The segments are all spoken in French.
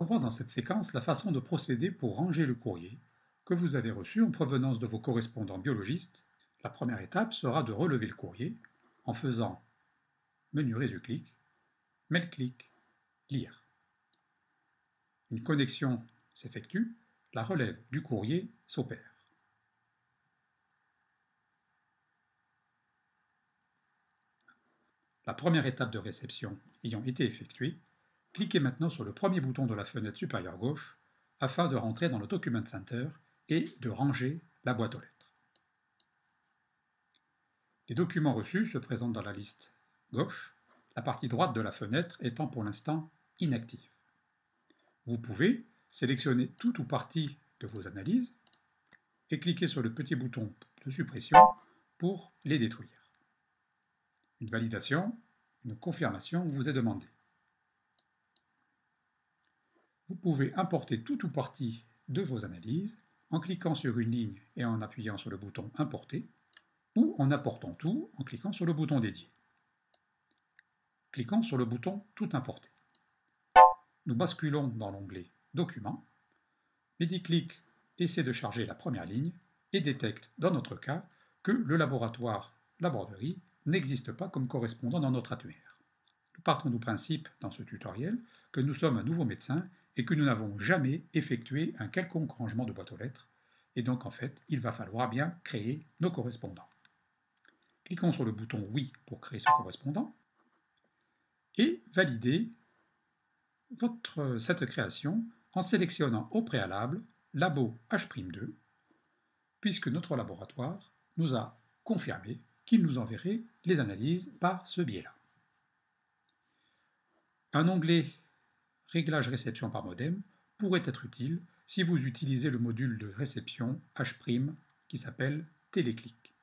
On va voir dans cette séquence la façon de procéder pour ranger le courrier que vous avez reçu en provenance de vos correspondants biologistes. La première étape sera de relever le courrier en faisant menu résu-clic, mail-clic, lire. Une connexion s'effectue, la relève du courrier s'opère. La première étape de réception ayant été effectuée, cliquez maintenant sur le premier bouton de la fenêtre supérieure gauche afin de rentrer dans le Document Center et de ranger la boîte aux lettres. Les documents reçus se présentent dans la liste gauche, la partie droite de la fenêtre étant pour l'instant inactive. Vous pouvez sélectionner tout ou partie de vos analyses et cliquer sur le petit bouton de suppression pour les détruire. Une validation, une confirmation vous est demandée. Vous pouvez importer tout ou partie de vos analyses en cliquant sur une ligne et en appuyant sur le bouton Importer, ou en apportant tout en cliquant sur le bouton dédié. Cliquons sur le bouton Tout importer. Nous basculons dans l'onglet Documents. MediClick essaie de charger la première ligne et détecte, dans notre cas, que le laboratoire Laborderie n'existe pas comme correspondant dans notre annuaire. Nous partons du principe, dans ce tutoriel, que nous sommes un nouveau médecin et que nous n'avons jamais effectué un quelconque rangement de boîte aux lettres, et donc en fait, il va falloir bien créer nos correspondants. Cliquons sur le bouton Oui pour créer ce correspondant et valider cette création en sélectionnant au préalable Labo H'2, puisque notre laboratoire nous a confirmé qu'il nous enverrait les analyses par ce biais-là. Un onglet Réglage réception par modem pourrait être utile si vous utilisez le module de réception H' qui s'appelle Téléclic.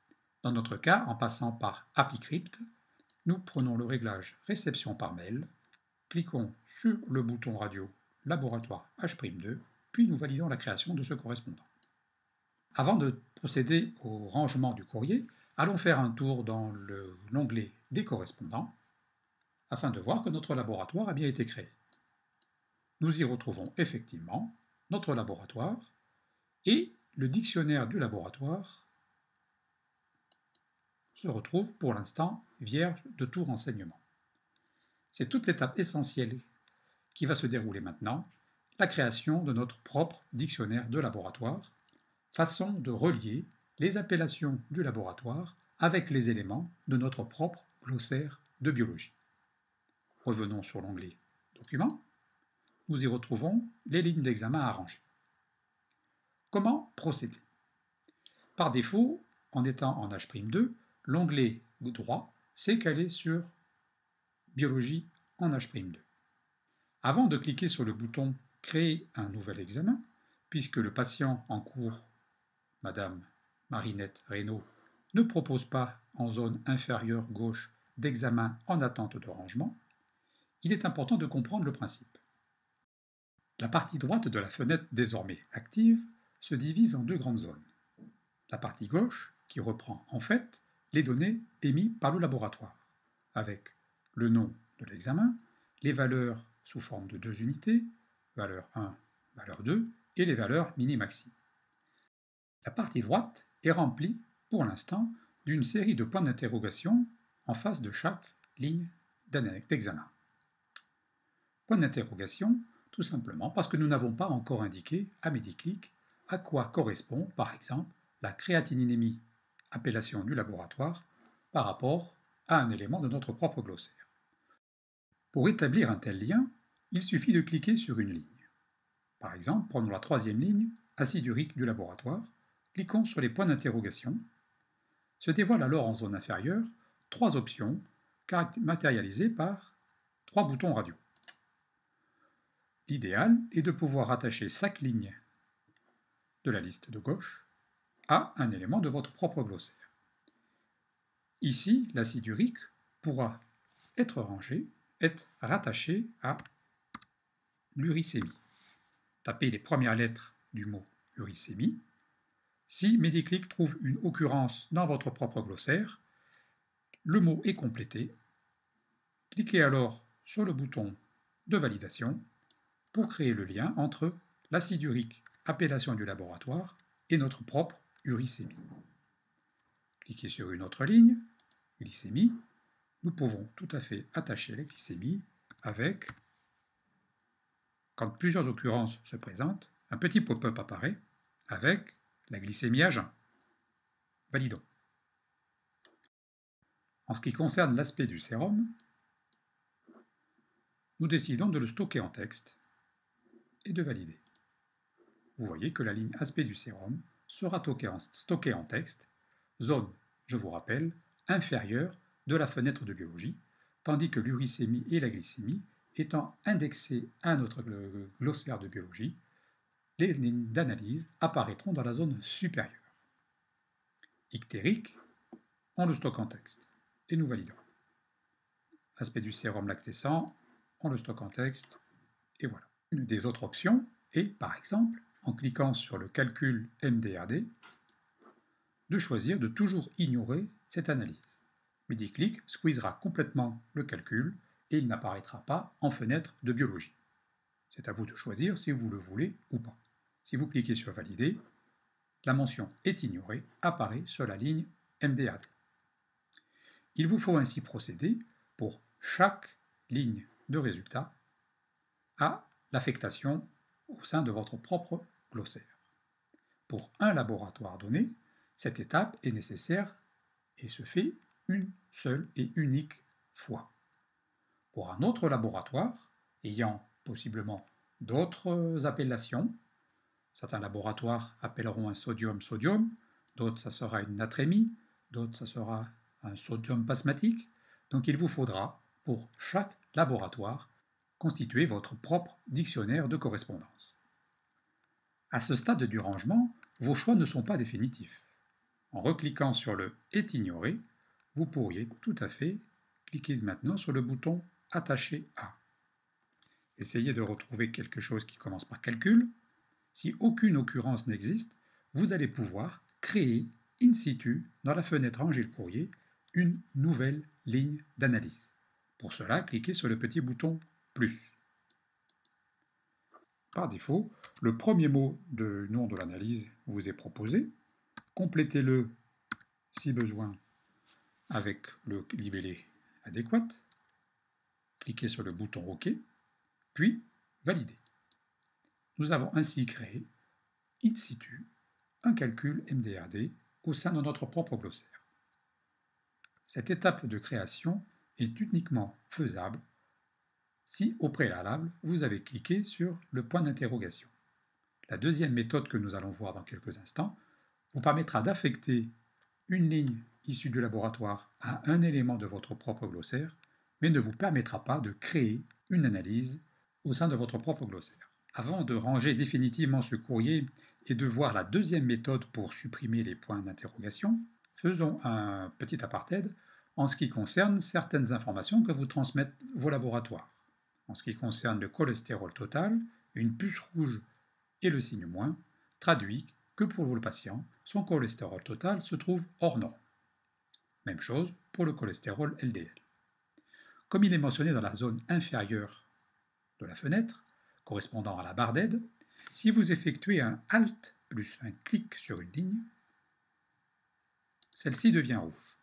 Dans notre cas, en passant par ApplyCrypt, nous prenons le réglage réception par mail, cliquons sur le bouton radio Laboratoire H'2, puis nous validons la création de ce correspondant. Avant de procéder au rangement du courrier, allons faire un tour dans l'onglet des correspondants afin de voir que notre laboratoire a bien été créé. Nous y retrouvons effectivement notre laboratoire et le dictionnaire du laboratoire se retrouve pour l'instant vierge de tout renseignement. C'est toute l'étape essentielle qui va se dérouler maintenant, la création de notre propre dictionnaire de laboratoire, façon de relier les appellations du laboratoire avec les éléments de notre propre glossaire de biologie. Revenons sur l'onglet Documents. Nous y retrouvons les lignes d'examen à ranger. Comment procéder? Par défaut, en étant en H'2, l'onglet droit s'est calé sur Biologie en H'2. Avant de cliquer sur le bouton Créer un nouvel examen, puisque le patient en cours, Madame Marinette Reynaud, ne propose pas en zone inférieure gauche d'examen en attente de rangement, il est important de comprendre le principe. La partie droite de la fenêtre désormais active se divise en deux grandes zones. La partie gauche, qui reprend en fait les données émises par le laboratoire, avec le nom de l'examen, les valeurs sous forme de 2 unités, valeur 1, valeur 2, et les valeurs mini-maxi. La partie droite est remplie, pour l'instant, d'une série de points d'interrogation en face de chaque ligne d'examen. Point d'interrogation, tout simplement parce que nous n'avons pas encore indiqué à MediClick à quoi correspond, par exemple, la créatininémie, appellation du laboratoire, par rapport à un élément de notre propre glossaire. Pour établir un tel lien, il suffit de cliquer sur une ligne. Par exemple, prenons la troisième ligne, acide urique du laboratoire, cliquons sur les points d'interrogation. Se dévoilent alors en zone inférieure 3 options matérialisées par 3 boutons radio. L'idéal est de pouvoir rattacher chaque ligne de la liste de gauche à un élément de votre propre glossaire. Ici, l'acide urique pourra être rattaché à l'uricémie. Tapez les premières lettres du mot uricémie. Si MediClick trouve une occurrence dans votre propre glossaire, le mot est complété. Cliquez alors sur le bouton de validation pour créer le lien entre l'acide urique, appellation du laboratoire, et notre propre uricémie. Cliquez sur une autre ligne, glycémie. Nous pouvons tout à fait attacher la glycémie avec, quand plusieurs occurrences se présentent, un petit pop-up apparaît avec la glycémie à jeun. Validons. En ce qui concerne l'aspect du sérum, nous décidons de le stocker en texte et de valider. Vous voyez que la ligne aspect du sérum sera stockée en texte, zone, je vous rappelle, inférieure de la fenêtre de biologie, tandis que l'uricémie et la glycémie étant indexées à notre glossaire de biologie, les lignes d'analyse apparaîtront dans la zone supérieure. Ictérique, on le stocke en texte et nous validons. Aspect du sérum lactescent, on le stocke en texte et voilà. Une des autres options est, par exemple, en cliquant sur le calcul MDRD, de choisir de toujours ignorer cette analyse. MediClick squeezera complètement le calcul et il n'apparaîtra pas en fenêtre de biologie. C'est à vous de choisir si vous le voulez ou pas. Si vous cliquez sur Valider, la mention est ignorée apparaît sur la ligne MDRD. Il vous faut ainsi procéder pour chaque ligne de résultat à l'affectation au sein de votre propre glossaire. Pour un laboratoire donné, cette étape est nécessaire et se fait une seule et unique fois. Pour un autre laboratoire, ayant possiblement d'autres appellations, certains laboratoires appelleront un sodium-sodium, d'autres ça sera une natrémie, d'autres ça sera un sodium pasmatique. Donc il vous faudra, pour chaque laboratoire, constituer votre propre dictionnaire de correspondance. À ce stade du rangement, vos choix ne sont pas définitifs. En recliquant sur le « Est ignoré », vous pourriez tout à fait cliquer maintenant sur le bouton « Attacher à ». Essayez de retrouver quelque chose qui commence par calcul. Si aucune occurrence n'existe, vous allez pouvoir créer in situ, dans la fenêtre Ranger le courrier, une nouvelle ligne d'analyse. Pour cela, cliquez sur le petit bouton « Plus ». Par défaut, le premier mot du nom de l'analyse vous est proposé. Complétez-le, si besoin, avec le libellé adéquat. Cliquez sur le bouton OK, puis Valider. Nous avons ainsi créé, in situ, un calcul MDRD au sein de notre propre glossaire. Cette étape de création est uniquement faisable si, au préalable, vous avez cliqué sur le point d'interrogation. La deuxième méthode que nous allons voir dans quelques instants vous permettra d'affecter une ligne issue du laboratoire à un élément de votre propre glossaire, mais ne vous permettra pas de créer une analyse au sein de votre propre glossaire. Avant de ranger définitivement ce courrier et de voir la deuxième méthode pour supprimer les points d'interrogation, faisons un petit apartheid en ce qui concerne certaines informations que vous transmettent vos laboratoires. En ce qui concerne le cholestérol total, une puce rouge et le signe moins traduit que pour le patient, son cholestérol total se trouve hors norme. Même chose pour le cholestérol LDL. Comme il est mentionné dans la zone inférieure de la fenêtre, correspondant à la barre d'aide, si vous effectuez un Alt plus un clic sur une ligne, celle-ci devient rouge.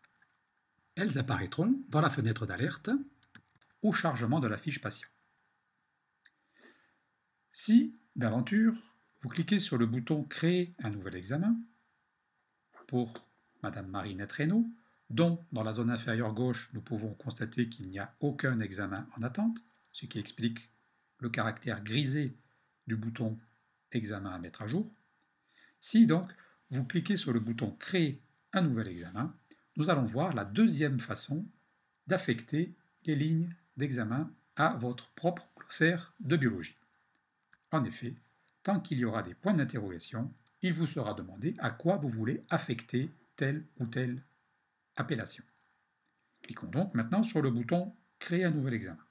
Elles apparaîtront dans la fenêtre d'alerte au chargement de la fiche patient. Si, d'aventure, vous cliquez sur le bouton « Créer un nouvel examen » pour Madame Marinette Reynaud, dont dans la zone inférieure gauche, nous pouvons constater qu'il n'y a aucun examen en attente, ce qui explique le caractère grisé du bouton « Examen à mettre à jour ». Si donc vous cliquez sur le bouton « Créer un nouvel examen », nous allons voir la deuxième façon d'affecter les lignes d'examen à votre propre glossaire de biologie. En effet, tant qu'il y aura des points d'interrogation, il vous sera demandé à quoi vous voulez affecter telle ou telle appellation. Cliquons donc maintenant sur le bouton « Créer un nouvel examen ».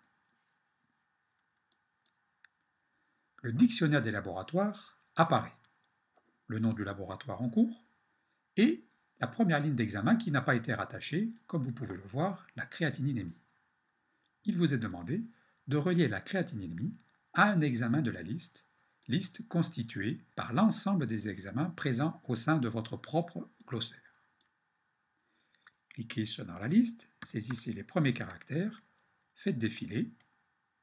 Le dictionnaire des laboratoires apparaît, le nom du laboratoire en cours et la première ligne d'examen qui n'a pas été rattachée, comme vous pouvez le voir, la créatininémie. Il vous est demandé de relier la créatininémie à un examen de la liste constituée par l'ensemble des examens présents au sein de votre propre glossaire. Cliquez dans la liste, saisissez les premiers caractères, faites défiler,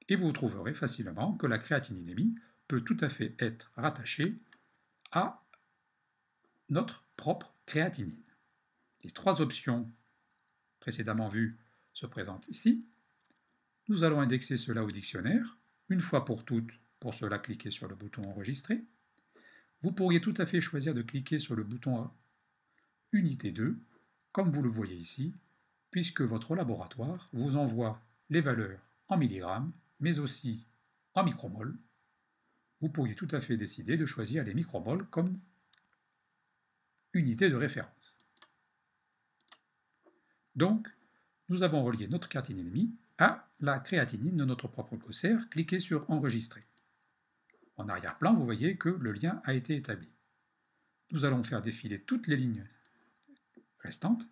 et vous trouverez facilement que la créatininémie peut tout à fait être rattachée à notre propre créatinine. Les trois options précédemment vues se présentent ici. Nous allons indexer cela au dictionnaire. Une fois pour toutes, pour cela, cliquez sur le bouton Enregistrer. Vous pourriez tout à fait choisir de cliquer sur le bouton Unité 2, comme vous le voyez ici, puisque votre laboratoire vous envoie les valeurs en milligrammes, mais aussi en micromoles. Vous pourriez tout à fait décider de choisir les micromoles comme unité de référence. Donc, nous avons relié notre créatininémie à la créatinine de notre propre glossaire. Cliquez sur Enregistrer. En arrière-plan, vous voyez que le lien a été établi. Nous allons faire défiler toutes les lignes restantes.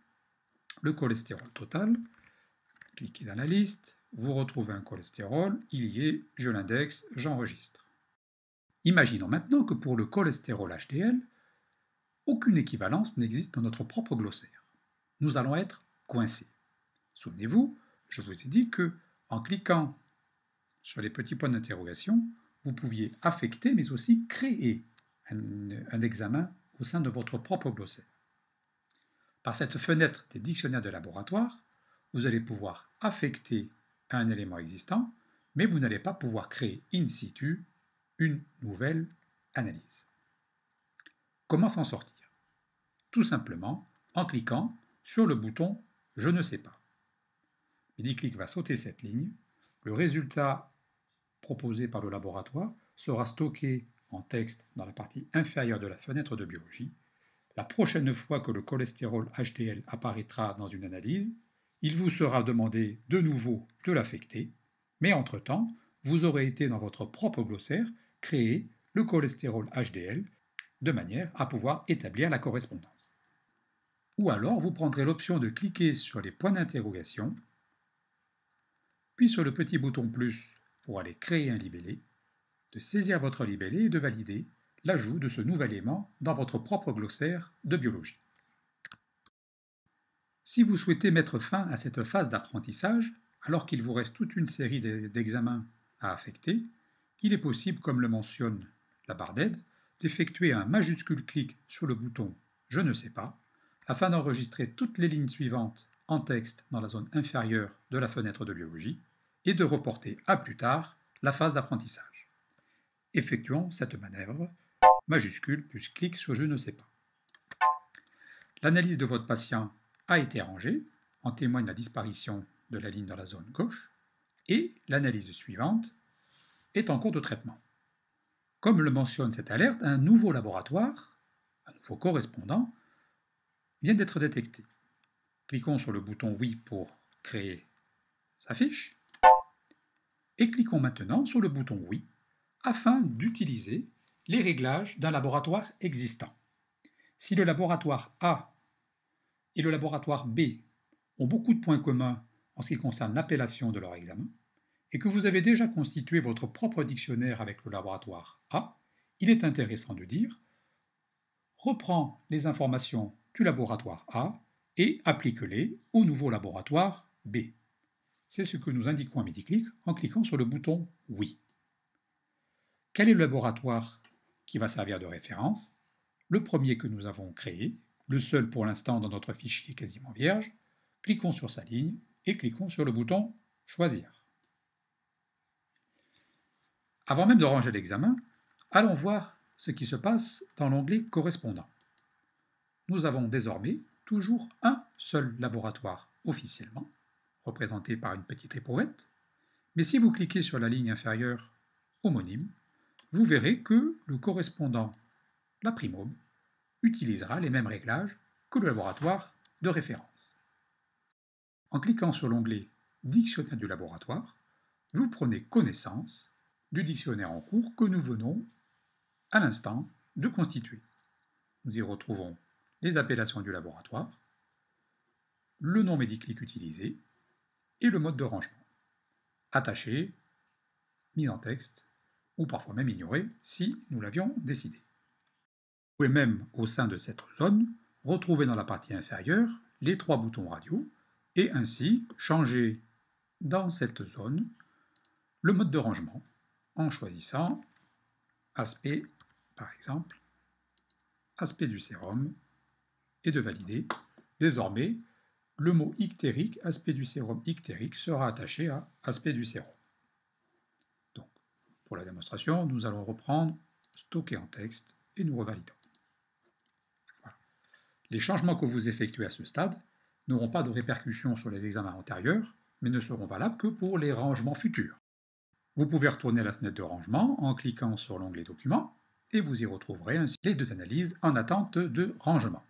Le cholestérol total, cliquez dans la liste, vous retrouvez un cholestérol, il y est, je l'indexe, j'enregistre. Imaginons maintenant que pour le cholestérol HDL, aucune équivalence n'existe dans notre propre glossaire. Nous allons être coincés. Souvenez-vous, je vous ai dit que, en cliquant sur les petits points d'interrogation, vous pouviez affecter mais aussi créer un examen au sein de votre propre glossaire. Par cette fenêtre des dictionnaires de laboratoire, vous allez pouvoir affecter un élément existant, mais vous n'allez pas pouvoir créer in situ une nouvelle analyse. Comment s'en sortir? Tout simplement en cliquant sur le bouton « Je ne sais pas ». Mediclic va sauter cette ligne. Le résultat proposé par le laboratoire sera stocké en texte dans la partie inférieure de la fenêtre de biologie. La prochaine fois que le cholestérol HDL apparaîtra dans une analyse, il vous sera demandé de nouveau de l'affecter, mais entre-temps, vous aurez été dans votre propre glossaire créer le cholestérol HDL de manière à pouvoir établir la correspondance. Ou alors, vous prendrez l'option de cliquer sur les points d'interrogation, puis sur le petit bouton plus pour aller créer un libellé, de saisir votre libellé et de valider l'ajout de ce nouvel élément dans votre propre glossaire de biologie. Si vous souhaitez mettre fin à cette phase d'apprentissage, alors qu'il vous reste toute une série d'examens à affecter, il est possible, comme le mentionne la barre d'aide, d'effectuer un majuscule clic sur le bouton « Je ne sais pas » afin d'enregistrer toutes les lignes suivantes en texte dans la zone inférieure de la fenêtre de biologie et de reporter à plus tard la phase d'apprentissage. Effectuons cette manœuvre, majuscule plus clic sur « Je ne sais pas ». L'analyse de votre patient a été rangée, en témoigne la disparition de la ligne dans la zone gauche, et l'analyse suivante est en cours de traitement. Comme le mentionne cette alerte, un nouveau laboratoire, un nouveau correspondant, vient d'être détecté. Cliquons sur le bouton Oui pour créer sa fiche, et cliquons maintenant sur le bouton Oui afin d'utiliser les réglages d'un laboratoire existant. Si le laboratoire A et le laboratoire B ont beaucoup de points communs en ce qui concerne l'appellation de leur examen, et que vous avez déjà constitué votre propre dictionnaire avec le laboratoire A, il est intéressant de dire « Reprends les informations du laboratoire A et applique-les au nouveau laboratoire B ». C'est ce que nous indiquons à Mediclic en cliquant sur le bouton « Oui ». Quel est le laboratoire qui va servir de référence? Le premier que nous avons créé, le seul pour l'instant dans notre fichier quasiment vierge. Cliquons sur sa ligne et cliquons sur le bouton « Choisir ». Avant même de ranger l'examen, allons voir ce qui se passe dans l'onglet « Correspondant ». Nous avons désormais toujours un seul laboratoire officiellement, représenté par une petite éprouvette, mais si vous cliquez sur la ligne inférieure homonyme, vous verrez que le correspondant, la primôme, utilisera les mêmes réglages que le laboratoire de référence. En cliquant sur l'onglet « Dictionnaire du laboratoire », vous prenez connaissance du dictionnaire en cours que nous venons à l'instant de constituer. Nous y retrouvons les appellations du laboratoire, le nom Mediclic utilisé et le mode de rangement. Attaché, mis en texte, ou parfois même ignorer si nous l'avions décidé. Vous pouvez même, au sein de cette zone, retrouver dans la partie inférieure les 3 boutons radio et ainsi changer dans cette zone le mode de rangement en choisissant aspect, par exemple, aspect du sérum et de valider. Désormais, le mot ictérique, aspect du sérum ictérique, sera attaché à aspect du sérum. Donc, pour la démonstration, nous allons reprendre stocker en texte et nous revalidons. Voilà. Les changements que vous effectuez à ce stade n'auront pas de répercussions sur les examens antérieurs, mais ne seront valables que pour les rangements futurs. Vous pouvez retourner à la fenêtre de rangement en cliquant sur l'onglet Documents et vous y retrouverez ainsi les 2 analyses en attente de rangement.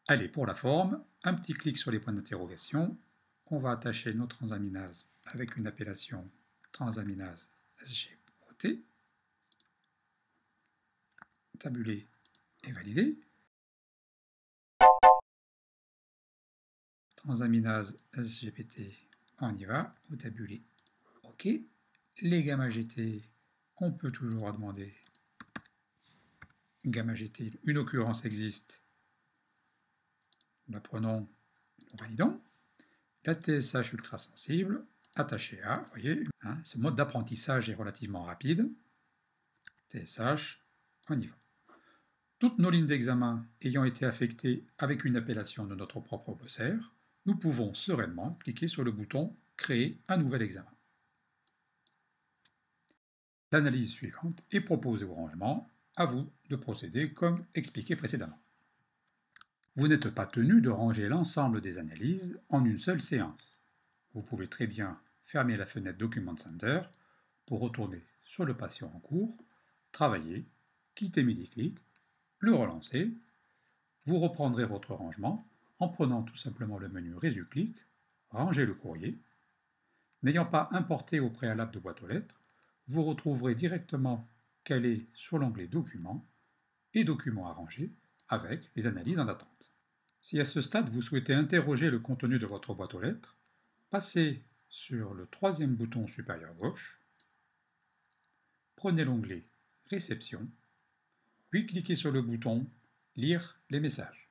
Allez, pour la forme, un petit clic sur les points d'interrogation. On va attacher nos transaminases avec une appellation transaminase SGPT. Tabuler et valider. Transaminase SGPT, on y va. Vous tabulez OK. Les gamma GT, on peut toujours demander gamma GT, une occurrence existe. Nous la prenons, nous validons. La TSH ultrasensible, attachée à, vous voyez, hein, ce mode d'apprentissage est relativement rapide. TSH, on y va. Toutes nos lignes d'examen ayant été affectées avec une appellation de notre propre glossaire, nous pouvons sereinement cliquer sur le bouton « Créer un nouvel examen ». L'analyse suivante est proposée au rangement. À vous de procéder comme expliqué précédemment. Vous n'êtes pas tenu de ranger l'ensemble des analyses en une seule séance. Vous pouvez très bien fermer la fenêtre Document Center pour retourner sur le patient en cours, travailler, quitter MediClick, le relancer. Vous reprendrez votre rangement en prenant tout simplement le menu Résu-clic, ranger le courrier. N'ayant pas importé au préalable de boîte aux lettres, vous retrouverez directement calé sur l'onglet Documents et Documents à ranger avec les analyses en attente. Si à ce stade vous souhaitez interroger le contenu de votre boîte aux lettres, passez sur le 3e bouton supérieur gauche, prenez l'onglet Réception, puis cliquez sur le bouton Lire les messages.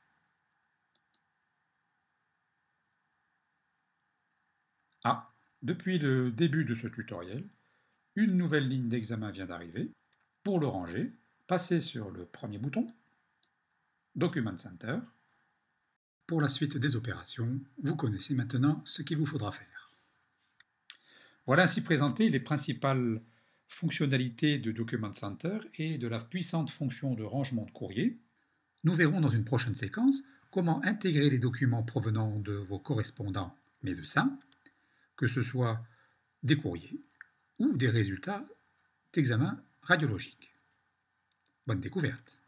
Ah, depuis le début de ce tutoriel, une nouvelle ligne d'examen vient d'arriver. Pour le ranger, passez sur le premier bouton, Document Center. Pour la suite des opérations, vous connaissez maintenant ce qu'il vous faudra faire. Voilà ainsi présentées les principales fonctionnalités de Document Center et de la puissante fonction de rangement de courrier. Nous verrons dans une prochaine séquence comment intégrer les documents provenant de vos correspondants médecins, que ce soit des courriers ou des résultats d'examen radiologique. Bonne découverte!